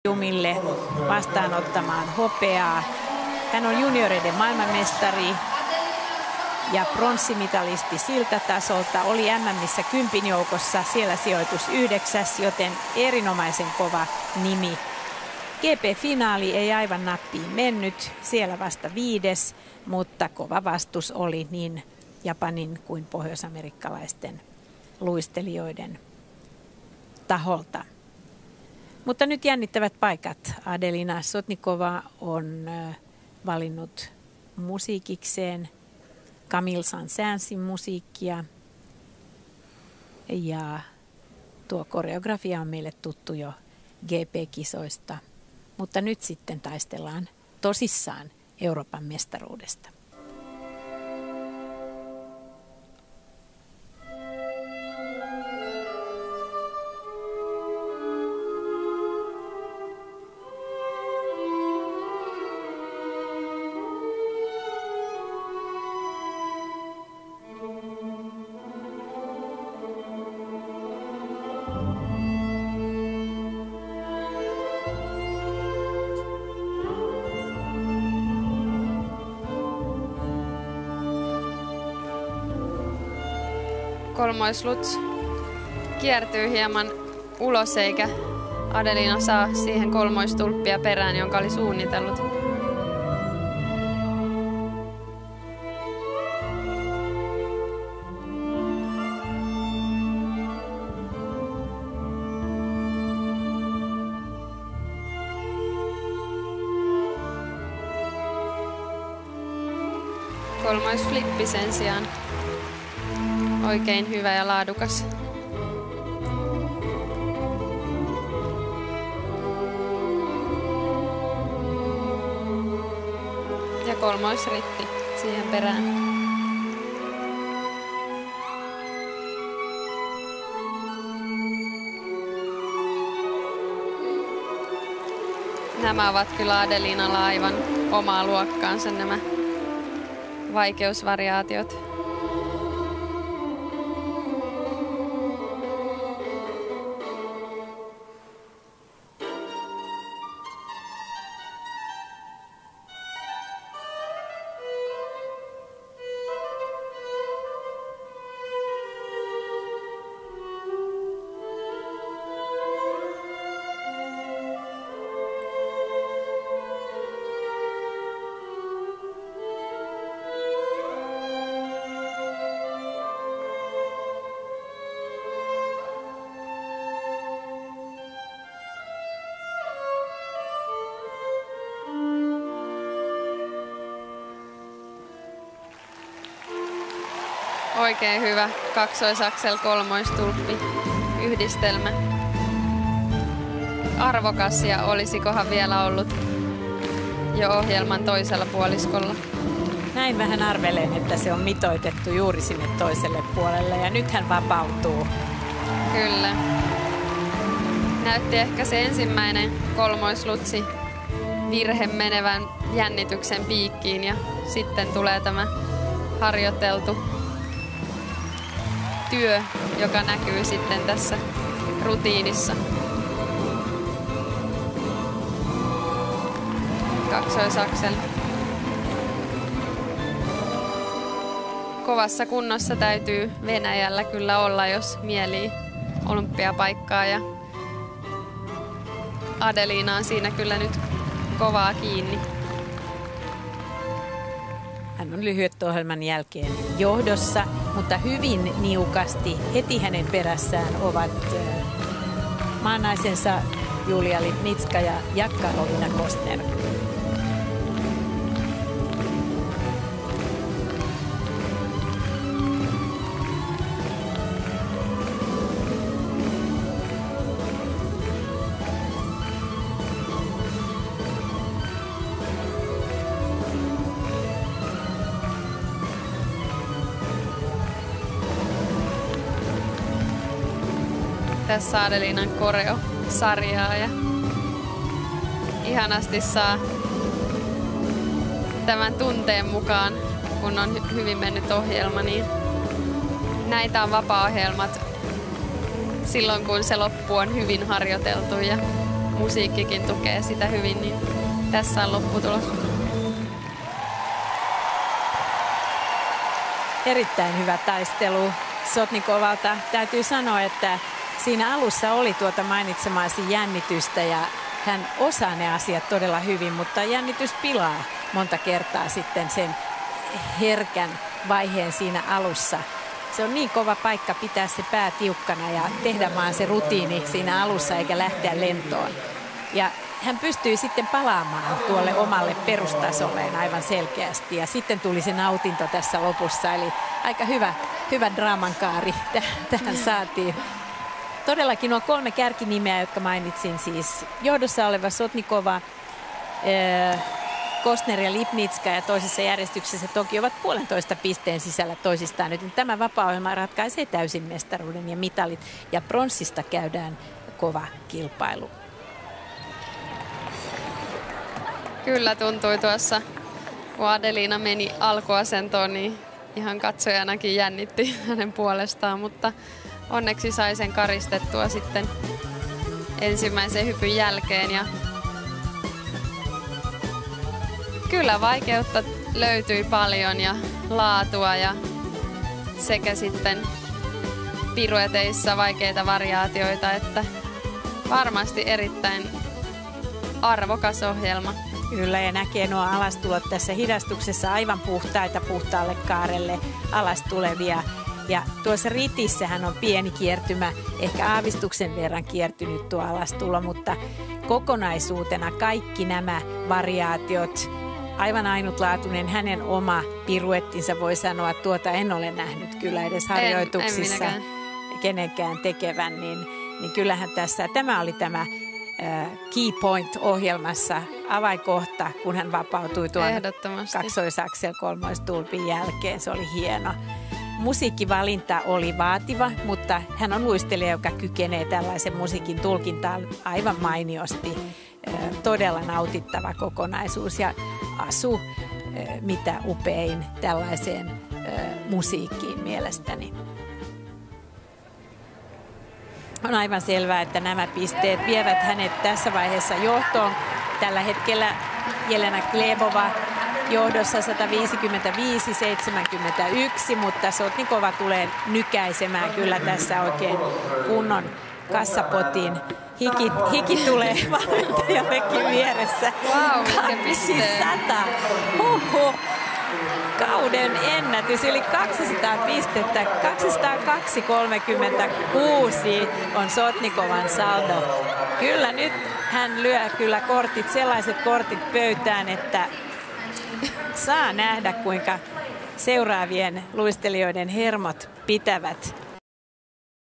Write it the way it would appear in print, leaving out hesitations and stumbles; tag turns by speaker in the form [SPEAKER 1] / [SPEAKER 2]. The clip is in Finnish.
[SPEAKER 1] Jumille vastaanottamaan hopeaa. Hän on junioreiden maailmanmestari ja pronssimitalisti siltä tasolta. Oli MM:ssä 10 joukossa, siellä sijoitus 9, joten erinomaisen kova nimi. GP-finaali ei aivan nappiin mennyt, siellä vasta 5, mutta kova vastus oli niin Japanin kuin pohjoisamerikkalaisten luistelijoiden taholta. Mutta nyt jännittävät paikat. Adelina Sotnikova on valinnut musiikikseen Camille Saint-Saënsin musiikkia. Ja tuo koreografia on meille tuttu jo GP-kisoista. Mutta nyt sitten taistellaan tosissaan Euroopan mestaruudesta.
[SPEAKER 2] Kolmoisluts kiertyy hieman ulos, eikä Adelina saa siihen kolmoistulppia perään, jonka oli suunnitellut. Kolmoisflippi sen sijaan. Oikein hyvä ja laadukas. Ja kolmoisritti siihen perään. Nämä ovat kyllä Adelinalla aivan omaa luokkaansa, nämä vaikeusvariaatiot. Oikein hyvä kaksoisaksel kolmoistulppi yhdistelmä. Arvokas, ja olisikohan vielä ollut jo ohjelman toisella puoliskolla.
[SPEAKER 1] Näin vähän arvelen, että se on mitoitettu juuri sinne toiselle puolelle, ja nyt hän vapautuu.
[SPEAKER 2] Kyllä. Näytti ehkä se ensimmäinen kolmoislutsi virhe menevän jännityksen piikkiin, ja sitten tulee tämä harjoiteltu työ, joka näkyy sitten tässä rutiinissa. Kaksoisaksel. Kovassa kunnossa täytyy Venäjällä kyllä olla, jos mielii olympiapaikkaa, ja Adelina on siinä kyllä nyt kovaa kiinni.
[SPEAKER 1] Hän on lyhyet-ohjelman jälkeen johdossa, mutta hyvin niukasti. Heti hänen perässään ovat maanaisensa Julia Lipnitska ja Jakka-Olina Kostner.
[SPEAKER 2] Tässä Adelinan koreo-sarjaa, ja ihanasti saa tämän tunteen mukaan, kun on hyvin mennyt ohjelma, niin näitä on vapaa-ohjelmat silloin, kun se loppu on hyvin harjoiteltu ja musiikkikin tukee sitä hyvin, niin tässä on lopputulos.
[SPEAKER 1] Erittäin hyvä taistelu Sotnikovalta. Täytyy sanoa, että siinä alussa oli tuota mainitsemaasi jännitystä ja hän osaa ne asiat todella hyvin, mutta jännitys pilaa monta kertaa sitten sen herkän vaiheen siinä alussa. Se on niin kova paikka pitää se pää tiukkana ja tehdä vaan se rutiini siinä alussa eikä lähteä lentoon. Ja hän pystyi sitten palaamaan tuolle omalle perustasolleen aivan selkeästi ja sitten tuli se nautinto tässä lopussa. Eli aika hyvä draamankaari tähän saatiin. Todellakin on 3 kärkinimeä, jotka mainitsin siis. Johdossa oleva Sotnikova, Kostner ja Lipnitska ja toisessa järjestyksessä toki ovat 1,5 pisteen sisällä toisistaan. Nyt tämä vapaa-ohjelma ratkaisee täysin mestaruuden ja mitalit ja pronssista käydään kova kilpailu.
[SPEAKER 2] Kyllä tuntui tuossa, kun Adelina meni alkuasentoon, niin ihan katsojanakin jännitti hänen puolestaan, mutta onneksi sai sen karistettua sitten ensimmäisen hypyn jälkeen. Ja kyllä vaikeutta löytyi paljon ja laatua ja sekä sitten pirueteissa vaikeita variaatioita, että varmasti erittäin arvokas ohjelma.
[SPEAKER 1] Kyllä, ja näkee nuo alastulot tässä hidastuksessa aivan puhtaita puhtaalle kaarelle alas tulevia. Ja tuossa ritissähän on pieni kiertymä, ehkä aavistuksen verran kiertynyt tuo alastulo, mutta kokonaisuutena kaikki nämä variaatiot, aivan ainutlaatuinen hänen oma piruettinsa, voi sanoa, että tuota en ole nähnyt kyllä edes harjoituksissa kenenkään tekevän, niin kyllähän tässä, tämä oli tämä key point -ohjelmassa avainkohta, kun hän vapautui tuon kaksoisaksel kolmoistulpin jälkeen. Se oli hieno. Musiikkivalinta oli vaativa, mutta hän on luistelija, joka kykenee tällaisen musiikin tulkintaan aivan mainiosti. Todella nautittava kokonaisuus ja asu mitä upein tällaiseen musiikkiin mielestäni. On aivan selvää, että nämä pisteet vievät hänet tässä vaiheessa johtoon. Tällä hetkellä Jelena Glebova johdossa 155-71, mutta Sotnikova tulee nykäisemään kyllä tässä oikein kunnon kassapotin. Hiki tulee valmentajallekin vieressä.
[SPEAKER 2] Wow, mikä piste!
[SPEAKER 1] 200! Huhhuh! Kauden ennätys, eli 200 pistettä, 202,36 on Sotnikovan saldo. Kyllä nyt hän lyö kyllä sellaiset kortit pöytään, että saa nähdä kuinka seuraavien luistelijoiden hermot pitävät.